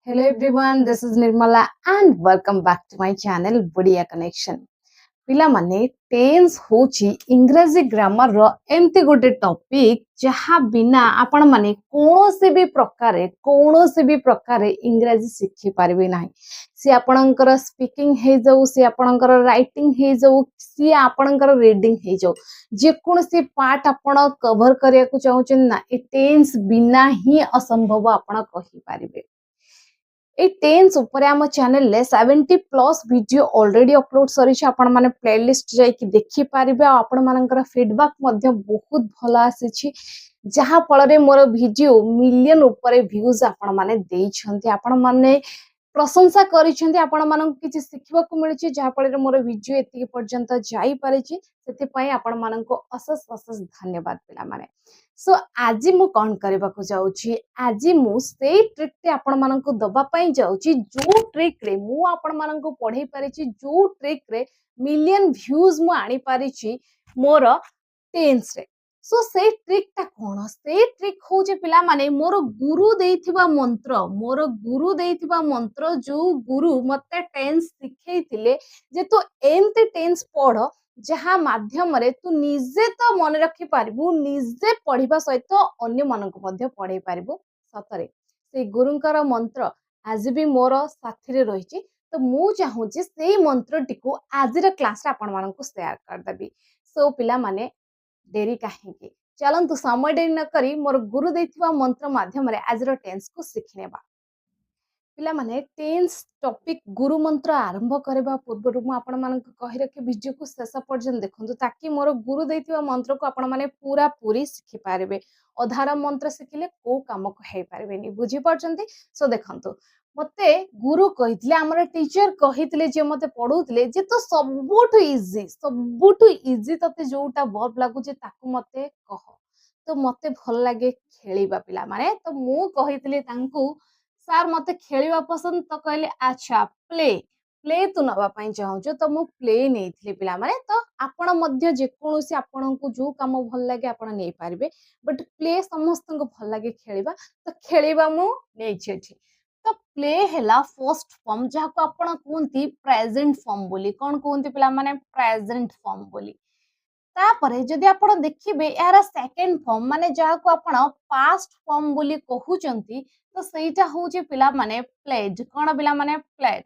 Hello everyone, this is Nirmala and welcome back to my channel Budia Connection. ପିଲାମାନେ tense ହଉଛି ଇଂରାଜୀ ଗ୍ରାମର ର ଏମିତି ଗୋଟେ ଟପିକ ଯାହା ବିନା ଆପଣ ମାନେ କୌଣସି ବି ପ୍ରକାରେ ଇଂରାଜୀ ଶିଖି ପାରିବେ ନାହିଁ। ସି ଆପଣଙ୍କର ସ୍ପିକିଂ ହେଇଯାଉ, ସି ଆପଣଙ୍କର ରାଇଟିଂ ହେଇଯାଉ, ସି ଆପଣଙ୍କର ରିଡିଂ ହେଇଯାଉ, ଯେକୌଣସି ପାର୍ଟ ଆପଣ କଭର କରିବାକୁ ଚାହୁଁଛନ୍ତି ନା ଏ ଟେନ୍ସ ବିନା ହିଁ ଅସମ୍ଭବ ଆପଣ କହିପାରିବେ। ए टेन्स ऊपर आम चैनल ले 70+ वीडियो ऑलरेडी अपलोड सरीछि। आपण माने प्लेलिस्ट जाई कि देखि पारिबे। आपण मानकर फीडबैक मध्य बहुत भलो आसीछि, जहा फल रे मोर वीडियो मिलियन ऊपर व्यूज आपण माने देइ छन्ति। आपण माने प्रशंसा करिसेंती, आपण मानक किछि सिखिबाकू मिलिछि, जहा फल रे मोर वीडियो एति पर्यंत जाई पारिछि। सेति पई आपण मानक अशेष अशेष धन्यवाद पिला माने। सो आज मु कौन करबा को जाउछि, आज मु से ट्रिक ते आपण मानक दबा पई जाउछि, जो ट्रिक रे मु आपण मानक पढै पारिछि, जो ट्रिक रे मिलियन व्यूज मु आनी पारिछि मोर टेन्स रे। सो से ट्रिक ता कोन, से ट्रिक होजे पिला माने मोर गुरु देइथिबा मंत्र जो गुरु मते टेन्स सिखैथिले जे तू एमते टेन्स पढ जहा माध्यम रे तू निजे तो मन रखी पारिबु, निजे पढ़िबा सहित अन्य मानक मध्य पढ़ाई पारिबु। सतरे से गुरुंकर मंत्र आज भी मोर साथी रे रहिछि, तो मु चाहूछि से मंत्र टिकु आज रे क्लास रे आपण मानक शेयर कर देबी। सो पिला माने डेरी काहेकि, चलंतु समय डेरी न करी मोर गुरु देथिबा मंत्र माध्यम रे आज रो टेन्स को सिखनेबा। पिला माने टेन्स टॉपिक गुरु मंत्र आरंभ करबा पूर्व मु आपण मानक कहि रखि वीडियो को शेष पर्यंत देखंतु, ताकि मोर गुरु देथिबा मंत्र को आपण माने पूरा पूरी सिखि पारबे। अधार मंत्र सिखिले को काम को हे पारबेनी, बुझी परचंती। सो देखंतु मते गुरु कहितले, हमर टीचर कहितले, जे मते पढौतले जे तो सबुठु इजी तते जोटा वर्ब लागु जे ताकू मते कह। तो मते भल लागे खेलिबा पिला माने, तो मु कहितले तांकू सार मते खेलिबा पसंद, तो कहले अच्छा प्ले तू नबा पई चाहूछु, तो मु प्ले नेइथिले पिला माने। तो आपण मध्य जे कोनोसी आपनकू जो काम भल लागे आपण नै पारिबे, बट प्ले समस्त को भल लागे खेलिबा, तो खेलिबा मु नेइछि अछि। तो प्ले हैला फर्स्ट फॉर्म, जहा को आपण कोनती प्रेजेंट फॉर्म बोली। कोन कोनती पिला माने प्रेजेंट फॉर्म बोली। तापरे जदि आपण देखिबे यार सेकंड फॉर्म माने जहा को आपण पास्ट फॉर्म बोली कहउचंती, तो सेटा होउचे पिला माने प्लेड। कोन पिला माने प्लेड।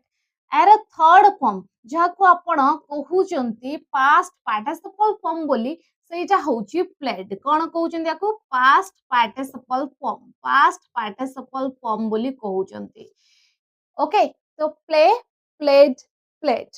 यार थर्ड फॉर्म जहा को आपण कहउचंती पास्ट पार्टिसिपल फॉर्म बोली, सेटा होउची प्लेड। कोन कहउचंती याको पास्ट पार्टिसिपल फॉर्म बोली कहउचंती। ओके, तो प्ले, प्लेड, प्लेड।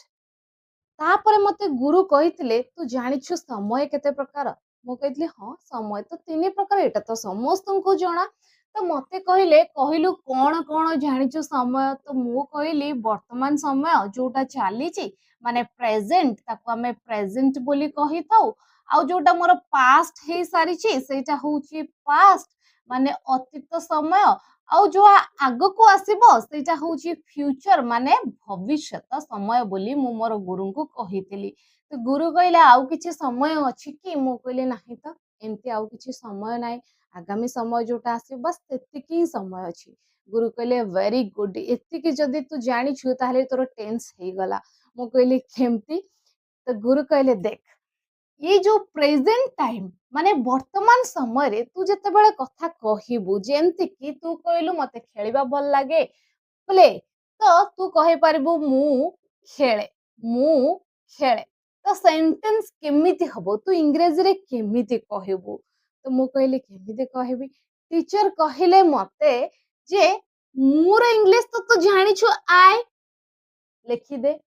तापर मते गुरु कहितले तू जानिछु समय केते प्रकार। मु कहितले हां समय तो तीन प्रकार, एटा तो समस्तन को जणा। तो मते कहिले कहिलु कोन कोन जानिछु समय। तो मु कहिली वर्तमान समय जोटा चालीची माने प्रेजेंट, ताको हमें प्रेजेंट बोली कहि थाउ। आ जोटा मोर पास्ट हे सारिची सेटा होउची पास्ट माने अतीत समय। आ जो आग को आसीबो सेटा होउची फ्यूचर माने भविष्यत समय बोली मु मोर गुरु को कहितली। तो गुरु कहले आउ किछि समय अछि कि? मु कहले नाही, तो एमती आउ किछि समय नाही, आगामी समय जोटा आसी बस तेतिकी समय अछि। गुरु कहले वेरी गुड, एतिकी जदी तू जानिछु ताहले तोर टेंस हे गला। मु कहले केमती? तो गुरु कहले देख, ये जो प्रेजेंट टाइम माने वर्तमान समय रे तू जते बेले कथा कहिबु, जेमति कि तू कहलु मते खेलिबा भल लागे प्ले, तो तू कहि पारिबु मु खेले। तो सेंटेंस केमिति हबो, तू इंग्रजी रे केमिति कहिबु? तो मु कहली केमिति कहिबी? टीचर कहिले मते जे मोर इंग्लिश तो तू जानिछु आई लिखि दे,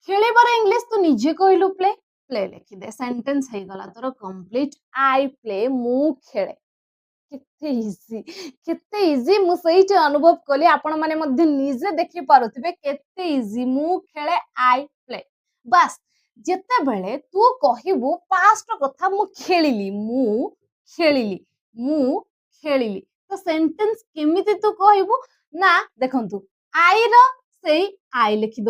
खेलिबार इंग्लिश तू निजे कहलु प्ले लिखि दे। सेंटेंस हे गला तोर कंप्लीट। आई प्ले, मु खेले। केते इजी मु सहीट अनुभव कली। आपण माने मध्ये निजे देखि पारुथिबे केते इजी। मु खेले, आई प्ले। बस जेते बेले तू कहिबु पास्ट कथा, मु खेलिली, तो सेंटेंस केमिति तू कहिबु ना? देखंतु आई रो सेई आई लिखि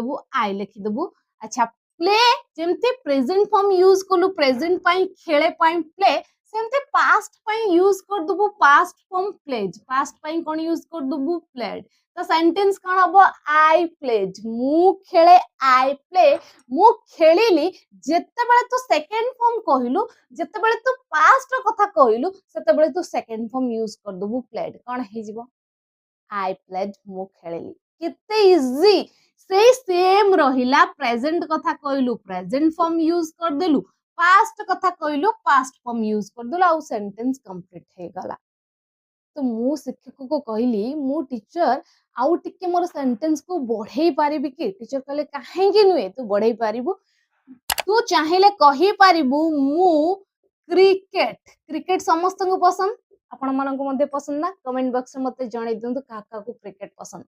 दबु। अच्छा प्ले जेमती प्रेजेंट फॉर्म यूज कलु, प्रेजेंट पाई खेले पाई प्ले, सेमते पास्ट पई यूज कर दबु पास्ट फॉर्म प्लेज पास्ट पई कोन यूज कर दबु प्लेड तो सेंटेंस कोन हबो आई प्लेज मु खेले आई प्ले मु खेलिली जेते बेले तू सेकंड फॉर्म कहिलु जेते बेले तू पास्ट रो कथा कहिलु सेते बेले तू सेकंड फॉर्म यूज कर दबु प्लेड कोन हे जिवो आई प्लेड मु खेलिली किते इजी से सेम रहिला प्रेजेंट कथा कहिलु प्रेजेंट फॉर्म यूज कर देलु पास्ट कथा कहिलु पास्ट फॉर्म यूज कर देलु आउ सेंटेंस कंप्लीट हे गला तो मु शिक्षक को कहली मु टीचर आउ टिके मोर सेंटेंस को बढ़ाई पारिबी कि टीचर कहले काहे कि नुए तू बढ़ाई पारिबू तू चाहिले कहि पारिबू मु क्रिकेट क्रिकेट समस्त को पसंद आपण मन को मध्ये पसंद ना कमेंट बॉक्स में मते जणाई दियंतु काका को क्रिकेट पसंद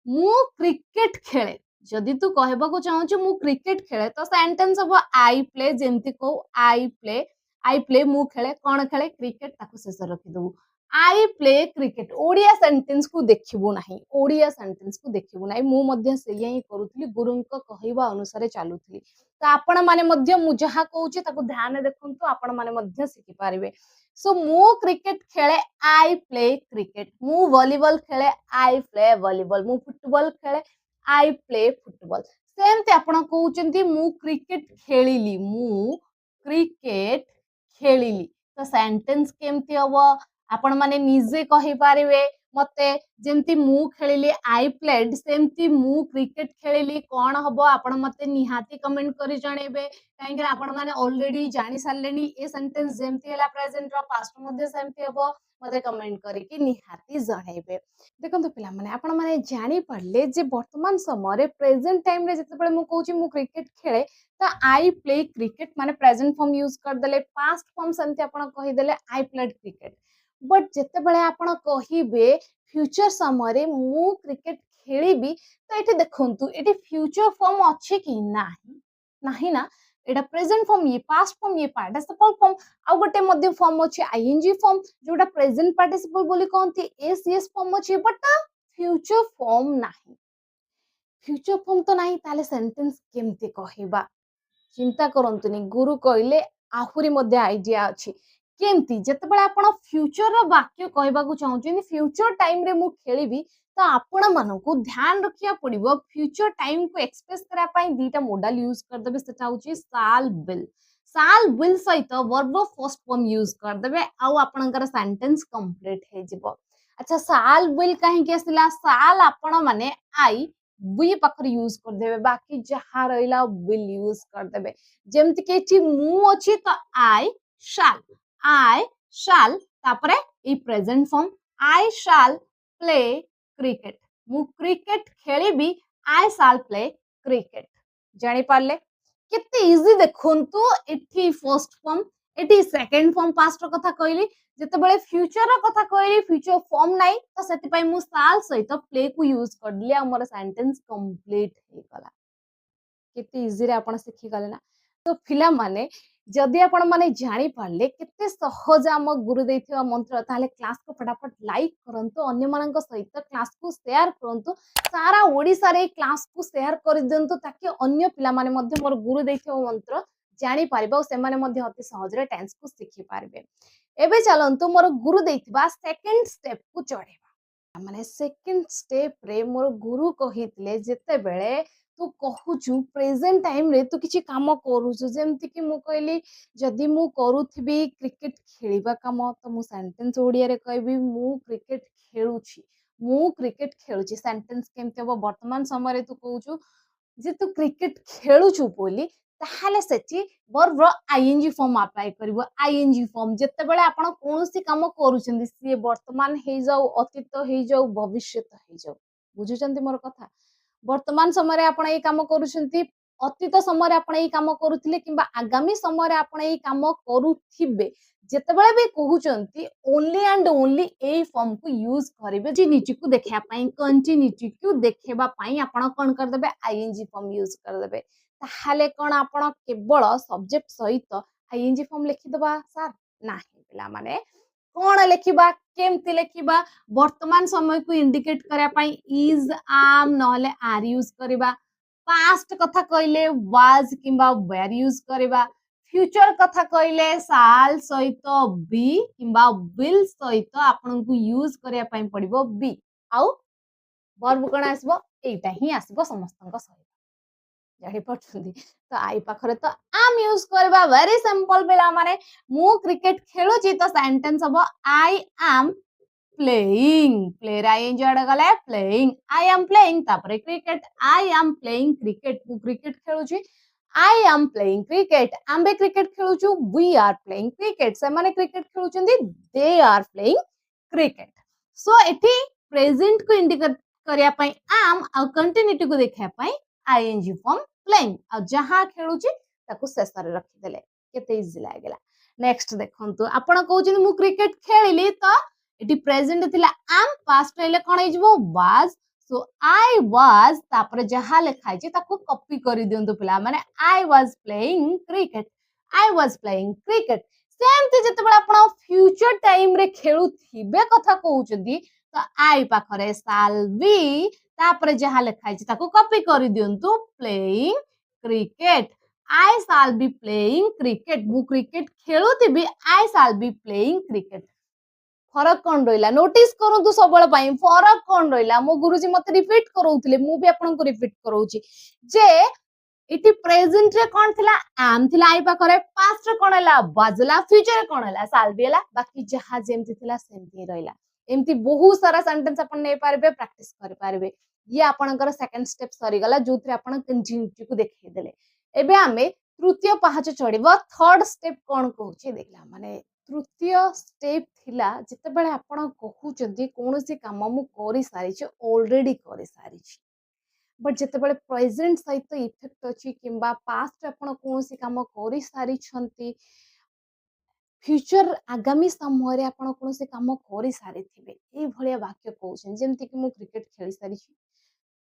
मु क्रिकेट खेले जदि तू कहबा को चाहू मु क्रिकेट खेले तो सेंटेंस हबो आई प्ले जेमति को आई प्ले मु खेले कोन खेले क्रिकेट ताको शेष रखि दबु I play cricket Odia sentence को देखिबु नाही ओडिया सेंटेंस को देखिबु नाही मु मध्ये सेया ही करूथली गुरुंक कहिबा अनुसार चालुथली तो आपण माने मध्ये मु जहा कहूची ताको ध्यान देखंतु आपण माने मध्ये सिखि पारिबे सो मु क्रिकेट खेले आई प्ले क्रिकेट मु वॉलीबॉल खेले आई प्ले वॉलीबॉल मु फुटबॉल खेले आई प्ले फुटबॉल सेमते आपण कहउचंती मु क्रिकेट खेलिली मु क्रिकेट खेलिली तो सेंटेंस केमती हबो आपण माने निजे कहि पारिबे मते जेमती मु खेलिली आई प्लेड सेमती मु क्रिकेट खेलिली कोन हबो आपण मते निहाती कमेंट करि जणेबे काहे कि आपण माने ऑलरेडी जानि सारलेनी ए सेंटेंस जेमती हला प्रेजेंट रो पास्ट मध्ये सेमती हबो मते कमेंट करि कि निहाती जणेबे देखंतु पिला माने आपण माने जानि पड़ले जे वर्तमान समय रे प्रेजेंट टाइम रे जते बेले मु कहूची मु क्रिकेट खेले तो आई प्ले क्रिकेट माने प्रेजेंट फॉर्म यूज कर देले पास्ट फॉर्म सेमती आपण कहि देले आई प्लेड क्रिकेट बट जेते बेले आपण कहिबे फ्यूचर समय रे मु क्रिकेट खेलिबी तो एठी देखंतु एठी फ्यूचर फॉर्म अछि कि नाही नाही ना एटा प्रेजेंट फॉर्म ये पास्ट फॉर्म ये पार्टिसिपल फॉर्म आ गोटे मध्ये फॉर्म अछि आईएनजी फॉर्म जोटा प्रेजेंट पार्टिसिपल बोली कहंती एसएस फॉर्म अछि बट फ्यूचर फॉर्म नाही फ्यूचर फॉर्म तो नाही ताले सेंटेंस केमते कहिबा चिंता करंतुनी गुरु कहले आहुरी मध्ये आइडिया अछि केमती जते बेले आपण फ्यूचर रो वाक्य कहबा को चाहउछिन फ्यूचर टाइम रे मु खेलिबी तो आपण मानकु ध्यान रखिया पड़िबो फ्यूचर टाइम को एक्सप्रेस करा पई दीटा मॉडल यूज कर देबे सेटा होची साल विल सहित वर्ब फर्स्ट फॉर्म यूज कर देबे आउ आपनकर सेंटेंस कंप्लीट हे जिवो अच्छा साल विल काहे के आसिला साल आपण माने आई वी पाखर यूज कर देबे बाकी जहा रहिला विल यूज कर देबे जेमति के ठी मु अछि तो आई शाल तापरे ई present form I shall play cricket मु क्रिकेट खेलिबी आई शाल प्ले क्रिकेट जानि पारले केते इजी देखंतु एठी फर्स्ट फॉर्म एठी सेकंड फॉर्म पास्ट रो कथा कहली जते बेले फ्यूचर रो कथा कहली फ्यूचर फॉर्म नाही तो सेति पई मु शाल सहित प्ले को यूज कर दिले हमर सेंटेंस कंप्लीट हे गला केते इजी रे आपण सिखि गले ना तो फिला माने जदि आपण माने जानि पारले केते सहज हम गुरु देथिबा मंत्र ताले क्लास को फटाफट लाइक करंतु अन्य मानक सहित क्लास को शेयर करंतु सारा ओडिसा रे क्लास को शेयर कर दियंतु ताकि अन्य पिला माने मध्ये मोर गुरु देथिबा मंत्र जानि पारिबा और से माने मध्ये अति सहज रे टेंस को सिखि पारबे एबे चलंतु मोर गुरु देथिबा सेकंड स्टेप को चढ़ेबा माने सेकंड स्टेप रे मोर गुरु कहितले जेते बेले तू कहूचु प्रेजेंट टाइम रे तू किछि काम करूछु जेमति कि मु कहली जदि मु करूथिबी क्रिकेट खेलिबा काम तो मु सेंटेंस ओडिया रे कहबी मु क्रिकेट खेलुची सेंटेंस केमते हो वर्तमान समय रे तू कहूचु जे तू क्रिकेट खेलुछु बोली ताहाले सेची वर्ब आईएनजी फॉर्म अप्लाई करबो आईएनजी फॉर्म जत्ते बेले आपण कोनोसी काम करूछंदी से वर्तमान हे जाऊ अतीत हे जाऊ भविष्यत हे जाऊ बुझुचंदी मोर कथा वर्तमान समय आपण ए काम करूछंती अतीत समय आपण ए काम करूथिले किबा आगामी समय आपण ए काम करूथिबे जत्ते बेले भी कहूचंती only and only a form को यूज करिवे जी नीचे को देखिया पई कंटिन्यूटी को देखेबा पई आपण कोन कर देबे आईएनजी फॉर्म यूज कर देबे ताहाले कोन आपण केवल सब्जेक्ट सहित आईएनजी फॉर्म लिखि दबा सर नाही पिला माने कोन लेखिबा केमती लेखिबा वर्तमान समय को इंडिकेट करिया पई इज आम नहले आर यूज करिबा पास्ट कथा कहले वाज किबा वेयर यूज करिबा फ्यूचर कथा कहले साल सहित बी किंबा विल सहित आपन को यूज करिया पई पड़िबो बी आउ वर्ब कोन आसीबो एटा ही आसीबो समस्तन को सहित जानि पछुंदी तो आई पाखरे तो आम यूज करबा वेरी सिंपल पिला माने मु क्रिकेट खेलु छी तो सेंटेंस हबो I am playing play ing आड गले प्लेइंग आई एम प्लेइंग तापरे cricket I am playing cricket मु क्रिकेट खेलु छी आई एम प्लेइंग क्रिकेट आम्बे क्रिकेट खेलु छु वी आर प्लेइंग क्रिकेट से माने क्रिकेट खेलु छंदी they are playing cricket so एठी प्रेजेंट को इंडिकेट करिया पई am आ कंटिन्यूटी को देखिया पई ing फॉर्म प्लेइंग आ जहां खेलु छी ताको शेषरे रखि देले केते इजी लागेला नेक्स्ट देखंतु आपण कहउछन मु क्रिकेट खेलिली तो एटी प्रेजेंट थिला am पास्ट हेले कोन हिजबो was सो I was तापर जहा लिखाई छै ताको कॉपी करि दियंतु पिला माने I was playing cricket I was playing cricket सेमते जते बडा आपण फ्यूचर टाइम रे खेलु थिबे कथा कहउछंदी तो I पाखरे shall be तापर जहा लिखाई छै ताको कॉपी करि दियंतु playing cricket I shall be playing cricket मु क्रिकेट खेलु थिबी I shall be playing cricket फरक कौन रहिला नोटिस करंतु सबळ पई फरक कौन रहिला मो गुरुजी मते रिपीट करौथिले मु भी आपन को रिपीट करौची जे इति प्रेजेंट रे कौन थिला am थिला आई पाखरे पास्ट रे कौन हला बाजला फ्यूचर रे कौन हला साल भी हला बाकी जहा जेमति थिला सेमति रहिला एमति बहुत सारा सेंटेंस अपन नै पारबे प्रैक्टिस कर पारबे ये आपनकर सेकंड स्टेप सरी गला जोथरे आपन कंटिन्यूटी को देखै देले एबे आमे तृतीय पाहाच चढ़िबो थर्ड स्टेप कौन कहूची देखला माने तृतीय स्टेप थिला जते बेले आपण कहउचंदी कोनोसी काम मु करि सारी छी ऑलरेडी करि सारी छी बट जते बेले प्रेजेंट सहित इफेक्ट अछि किंबा पास्ट आपण कोनोसी काम करि सारी छंती फ्यूचर आगामी समय रे आपण कोनोसी काम करि सारी थिबे ए भलिया वाक्य कहउछन जेमति कि मु क्रिकेट खेली सारी छी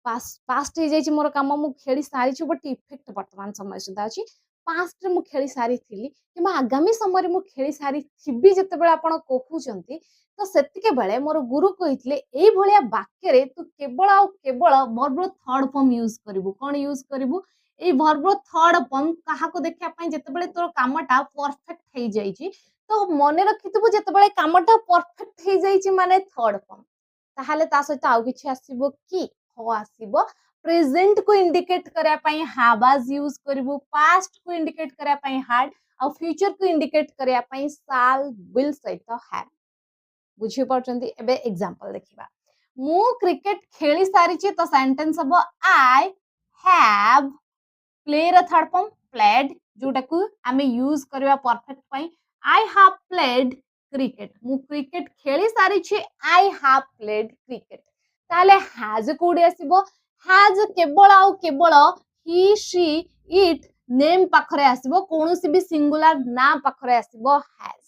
पास्ट हे जाई मोर काम मु खेली सारी छु बट इफेक्ट वर्तमान समय सुधा अछि पास्ट रे मु खेली सारी थिली किमा आगामी समय रे मु खेली सारी थिबी जते बेले आपण कहउचंती तो सेतिके बेले मोर गुरु कहितले एई भलिया वाक्य रे तू केवल आ केवल वर्ब थर्ड फॉर्म यूज करिवु कोन यूज करिवु एई वर्ब थर्ड फॉर्म काहा को देखिया पई जते बेले तोर कामटा परफेक्ट हे जाई छी तो मने रखितबु जते बेले कामटा परफेक्ट हे जाई छी माने थर्ड फॉर्म ताहाले ता सहित आउ किछि आसीबो की हो आसीबो प्रेजेंट को इंडिकेट करिया पई हैव यूज करिवु पास्ट को इंडिकेट करिया पई हैड और फ्यूचर को इंडिकेट करिया पई shall will सहित have बुझी परचंती एबे एग्जांपल देखिबा मु क्रिकेट खेली सारी छी तो सेंटेंस हबो आई हैव प्ले र थर्ड फॉर्म प्लेड जोटा को आमे यूज करबा परफेक्ट पई आई हैव प्लेड क्रिकेट मु क्रिकेट खेली सारी छी आई हैव प्लेड क्रिकेट ताले हैज कोडी आसीबो हैज केवल आउ केवल ही शी इट नेम पाखरे आसीबो कोनोसी भी सिंगुलर ना पाखरे आसीबो हैज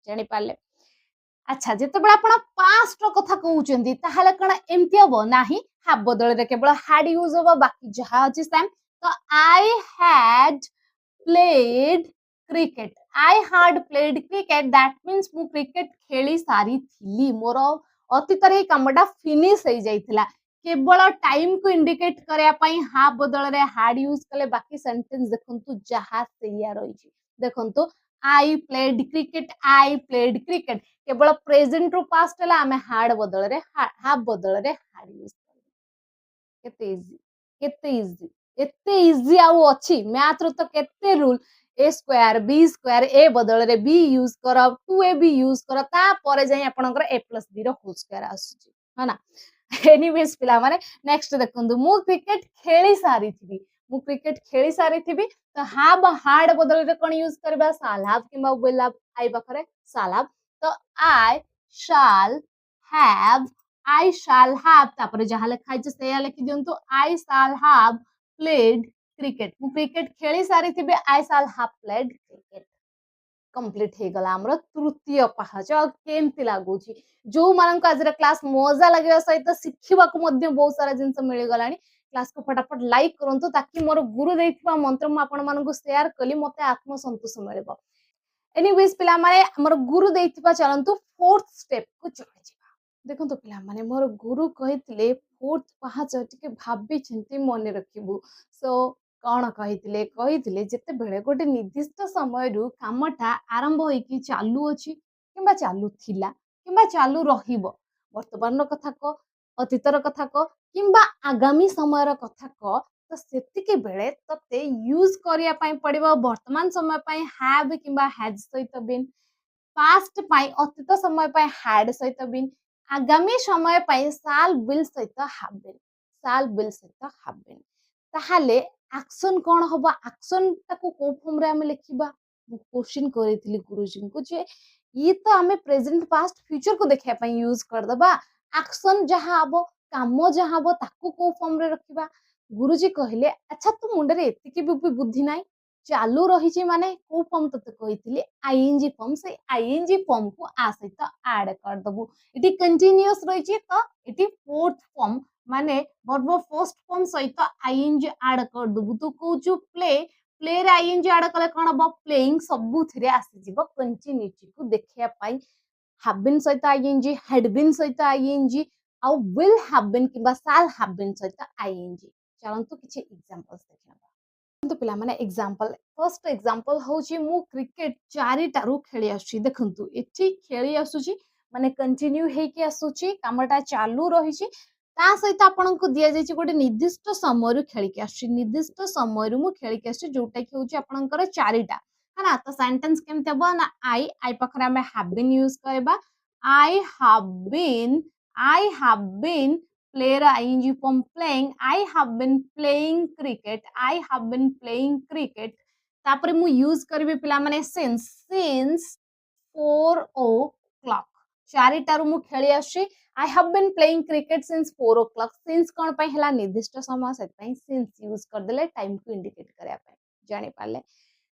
जानि पाले अच्छा जेते बडा आपण पास्ट रो कथा कहउचंदी ताहाले कण एमति हबो नाही हैव बदल रे केवल हैड यूज हबो बाकी जहा अछि सेम तो I had played cricket I had played cricket that means मु क्रिकेट खेली सारी थिली मोर अतीत रे कामडा फिनिश हे जाइथिला केवल टाइम को इंडिकेट करिया पई हाफ बदल रे हैड यूज कले बाकी सेंटेंस देखंतु जहा सेया रही छी देखंतु आई प्लेड क्रिकेट केवल प्रेजेंट रो पास्ट हला हमें हैड बदल रे हाफ बदल रे हैड यूज कर केते इजी एते इजी आउ अछि मैथ रो तो केते रूल ए स्क्वायर बी स्क्वायर ए बदल रे बी यूज कर 2ab यूज कर ता परे जाई आपनकर a + b रो होल स्क्वायर आसुची है ना एनीवेज पिला माने नेक्स्ट देखंतु मु क्रिकेट खेली सारी थिबी मु क्रिकेट खेली सारी थिबी तो हैव हार्ड बदल रे कोन यूज करबा shall have किबा will have आई बखरे shall have तो I shall have तापर जहा लिखाई जे सेया लिखि दियंतु I shall have played cricket मु क्रिकेट खेली सारी थिबे I shall have played cricket complete हे गला हमरो तृतीय पाहाच केमति लागुची जो मानन को आज क्लास मजा लगे सहित शिखिबा को मध्य बहुत सारा जिंस मिल गलानी क्लास को फटाफट लाइक करंतु ताकि मोर गुरु देथिबा मंत्र म आपण मानन को शेयर कली मते आत्मसंतोष मिलबो एनीवेज पिला माने हमर गुरु देथिबा चलंतु फोर्थ स्टेप को चढ़ी जिबा देखंतु पिला माने मोर गुरु कहितले फोर्थ पाहाच टिके भाबी चिंती मने रखिबु सो कौन कहिथिले कहिथिले जेतेबेले गोटे निर्दिष्ट समयरू कामटा आरंभ होइकी चालू अछि किंबा चालू थिला किंबा चालू रहिबो वर्तमान कथा क अतीतर कथा क किंबा आगामी समयर कथा क तो सेतिके बेले तते यूज करिया पई पड़िबो वर्तमान समय पई हैव किंबा हैज सहित बिन पास्ट पई अतीत समय पई हैड सहित बिन आगामी समय पई शाल विल सहित हैव बिन शाल विल सहित हैव बिन ताहाले एक्शन कौन हबो एक्शन ताको को फॉर्म रे हम लिखिबा मु क्वेश्चन करितली गुरुजी को जे ये तो हमें प्रेजेंट पास्ट फ्यूचर को देखिया पई यूज कर दबा एक्शन जहां हबो काम जहां हबो ताको को फॉर्म रे रखिबा गुरुजी कहले अच्छा तू मुंडे रे एतिकी भी बुद्धि नाही चालू रही माने को फॉर्म तते कहितली आईएनजी फॉर्म से आईएनजी फॉर्म को आ सहित ऐड कर दबु इटी कंटीन्यूअस रही तो इटी फोर्थ फॉर्म माने वर्ब फर्स्ट फॉर्म सहित आईएनजी ऐड कर दबु तो कहूचु प्ले प्ले रे आईएनजी ऐड कले कोन हबो प्लेइंग सबु थिरे आसी जिवो कंटिन्यूटी को देखिया पाई have been सहित आईएनजी had been सहित आईएनजी आउ will have been किबा shall have been सहित आईएनजी चलंतु किछि एग्जांपल्स देखिबा तो पिला माने एग्जांपल फर्स्ट एग्जांपल होची मु क्रिकेट चारिटारू खेली आसुची देखंतु एठी खेली आसुची माने कंटिन्यू हेकी आसुची कामटा चालू रहिची ता सहित आपन को दिया जायछि गोटे निर्दिष्ट समयरू खेलिके आसुची निर्दिष्ट समयरू मु खेलिके आसुची जोटा कि होची आपनकर चारिटा हना तो सेंटेंस केमते हबो ना आई पखरा में हैव बीन यूज करबा I have been player ing from playing I have been playing cricket I have been playing cricket तापरे मु यूज करबे पिला माने since 4 o'clock चारिटारू मु खेली आसी I have been playing cricket since 4 o'clock since कोन पय हला निर्दिष्ट समय से पय since यूज कर देले टाइम को इंडिकेट करया पय जानि पाले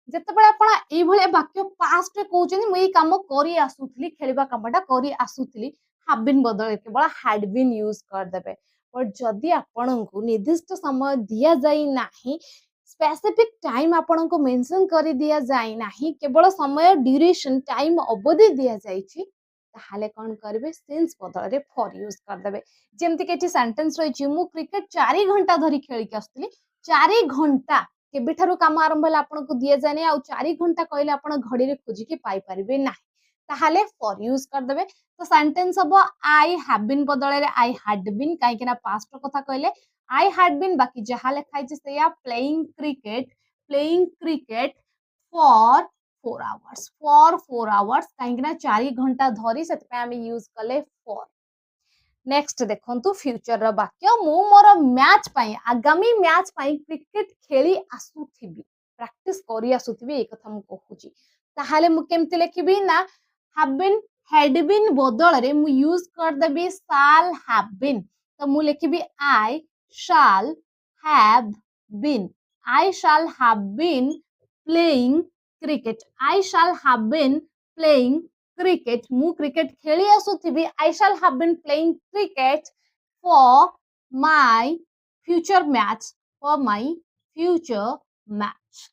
जेतेबेले आपण एई भले वाक्य पास्ट रे कहउछनी मु एई काम करी आसुथली खेलिबा कामटा करी आसुथली have been बदल केवल had been यूज कर देबे पर जदि आपण को निर्दिष्ट समय दिया जाई नाही स्पेसिफिक टाइम आपण को मेंशन करी दिया जाई नाही केवल समय ड्यूरेशन टाइम अवधि दिया जाईछि ताहाले कोन करबे सिंस बदल रे फॉर यूज कर देबे जेमति केछि सेंटेंस रहिछि मु क्रिकेट 4 घंटा धरि खेली के आस्तली 4 घंटा केबिठारु काम आरंभ होला आपण को दिया जाने आ 4 घंटा कहले आपण घड़ी रे खोजी के पाई परिबे नाही ताहाले फॉर यूज कर देबे तो सेंटेंस हबो आई हैव बीन बदले रे आई हैड बीन काहे कि ना पास्ट कथा कहले आई हैड बीन बाकी जहा लिखाइ छै सेया प्लेइंग क्रिकेट फॉर 4 आवर्स काहे कि ना 4 घंटा धरी सेत पे हम यूज कले फॉर नेक्स्ट देखंतु फ्यूचर रो वाक्य मु मोर मैच पई आगामी मैच पई क्रिकेट खेली आसुथिबी प्रैक्टिस करी आसुथिबी ए कथा मु कहूची ताहाले मु केमति लिखिबी ना have been had been बदल रे मु यूज कर देबी shall have been तो मु लिखिबी I shall have been playing cricket I shall have been playing cricket मु क्रिकेट खेली आसुथिबी I shall have been playing cricket for my future match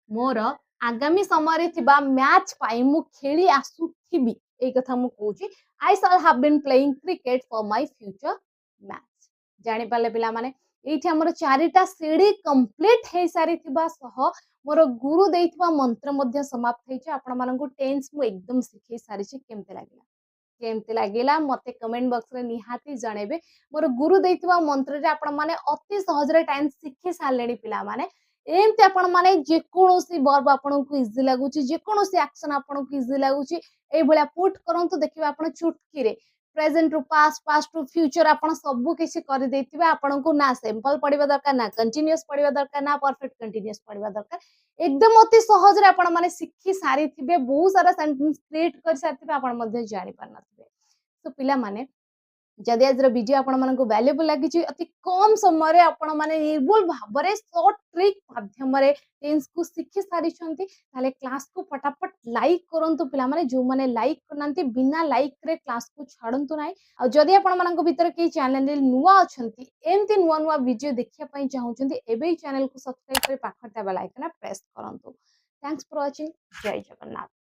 मोर आगामी समय थिबा मैच पाई मु खेली आसुथिबी ए कथा मु कहूची I shall have been playing cricket for my future match जानि पाले पिला माने एठी हमर चारिटा सीडी कंप्लीट हे सारी थिबा सह मोर गुरु देइथिबा मंत्र मध्ये समाप्त हेचे आपण मानकु टेंस मु एकदम सिखै सारी छी केमते लागिला मते कमेंट बॉक्स रे निहाती जणेबे मोर गुरु देइथिबा मंत्र रे आपण माने अति सहज रे टेंस सिखि सालेनी पिला माने एमते आपण माने जे कोनोसी वर्ब आपण को इजी लागुची जे कोनोसी एक्शन आपण को इजी लागुची ए भलिया पुट करंतु देखिबा आपण चुटकी रे प्रेजेंट रु पास्ट रु फ्यूचर आपण सब किछि कर देथिबा आपण को ना सिंपल पढिबा दरकार ना कंटीन्यूअस पढिबा दरकार ना परफेक्ट कंटीन्यूअस पढिबा दरकार एकदम अति सहज रे आपण माने सिखि सारी थिबे बहुत सारा सेंटेंस क्रिएट कर साथिबे आपण मध्ये जानि पारनथिबे तो पिला माने जदि आज वीडियो आपण मानक वैल्यूएबल लागि अति कम समय रे आपण माने निर्भुल भाबरे शॉर्ट ट्रिक माध्यम रे टेंस को सिखि सारी छंती ताले क्लास को फटाफट लाइक करंतु पिला माने जो माने लाइक करनांती बिना लाइक रे क्लास को छाडंतु नाही आ जदि आपण मानक भीतर के चैनल रे नुवा अछंती एमती नुवा वीडियो देखिया पई चाहउछंती एबे चैनल को सब्सक्राइब करे पाखरता बेल आइकन प्रेस करंतु थैंक्स फॉर वाचिंग जय जगन्नाथ।